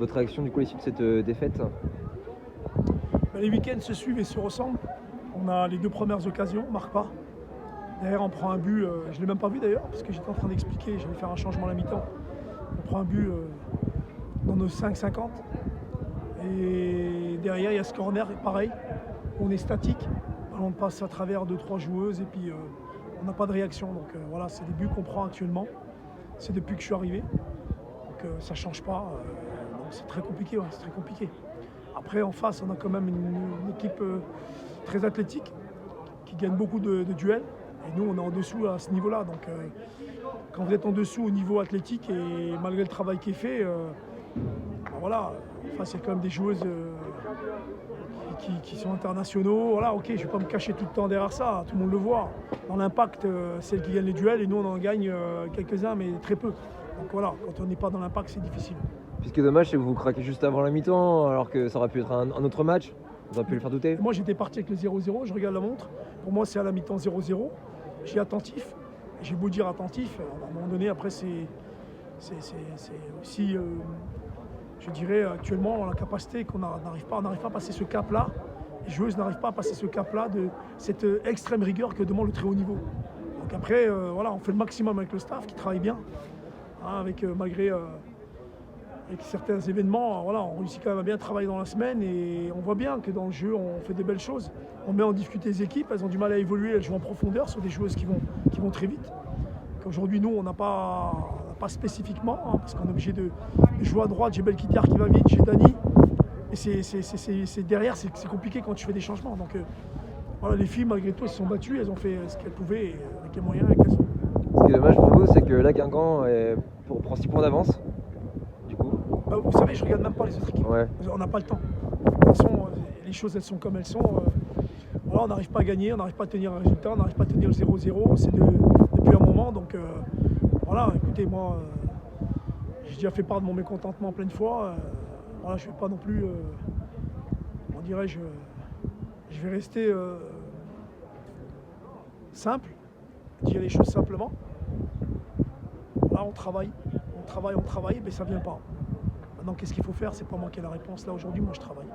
Votre réaction du coup à l'issue de cette défaite? Les week-ends se suivent et se ressemblent. On a les 2 premières occasions, on marque pas. Derrière, on prend un but, je ne l'ai même pas vu d'ailleurs, parce que j'étais en train d'expliquer, j'allais faire un changement à la mi-temps. On prend un but dans nos 5-50. Et derrière, il y a ce corner, pareil, on est statique. On passe à travers 2-3 joueuses et puis on n'a pas de réaction. Donc voilà, c'est des buts qu'on prend actuellement. C'est depuis que je suis arrivé. Donc ça ne change pas. Donc c'est très compliqué, ouais, c'est très compliqué. Après, en face, on a quand même une équipe très athlétique qui gagne beaucoup de duels. Et nous, on est en dessous à ce niveau-là. Donc, quand vous êtes en dessous au niveau athlétique et malgré le travail qui est fait, ben voilà, en face, il y a quand même des joueuses qui sont internationaux. Voilà, ok, je ne vais pas me cacher tout le temps derrière ça. Tout le monde le voit. Dans l'impact, c'est elles qui gagnent les duels et nous, on en gagne quelques-uns, mais très peu. Donc voilà, quand on n'est pas dans l'impact, c'est difficile. Puis ce qui est dommage, c'est que vous craquez juste avant la mi-temps, alors que ça aurait pu être un autre match. Vous auriez pu le faire douter. Moi, j'étais parti avec le 0-0, je regarde la montre. Pour moi, c'est à la mi-temps 0-0. J'ai attentif. J'ai beau dire attentif, à un moment donné, après, c'est aussi, je dirais, actuellement, la capacité qu'on n'arrive pas à passer ce cap-là. Les joueuses n'arrivent pas à passer ce cap-là de cette extrême rigueur que demande le très haut niveau. Donc après, voilà, on fait le maximum avec le staff qui travaille bien, hein, malgré avec certains événements, voilà, on réussit quand même à bien travailler dans la semaine et on voit bien que dans le jeu, on fait des belles choses. On met en difficulté les équipes, elles ont du mal à évoluer, elles jouent en profondeur sur des joueuses qui vont très vite. Aujourd'hui, nous, on n'a pas spécifiquement, hein, parce qu'on est obligé de jouer à droite. J'ai Belkitiar qui va vite, j'ai Dani. Et c'est derrière, c'est compliqué quand tu fais des changements. Donc voilà, les filles, malgré tout, elles se sont battues, elles ont fait ce qu'elles pouvaient avec les moyens qu'elles ont. Ce qui est dommage pour vous, c'est que là, Guingamp prend 6 points d'avance. Vous savez, je ne regarde même pas les autres équipes. Ouais. On n'a pas le temps. De toute façon, les choses, elles sont comme elles sont. Voilà, on n'arrive pas à gagner, on n'arrive pas à tenir un résultat, on n'arrive pas à tenir le 0-0. C'est depuis un moment. Donc voilà, écoutez, moi, j'ai déjà fait part de mon mécontentement plein de fois. Voilà, je ne vais pas non plus, on dirait, je vais rester simple, dire les choses simplement. Là, on travaille, mais ça ne vient pas. Maintenant, qu'est-ce qu'il faut faire? C'est pas moi qui ai la réponse. Là, aujourd'hui, moi, je travaille.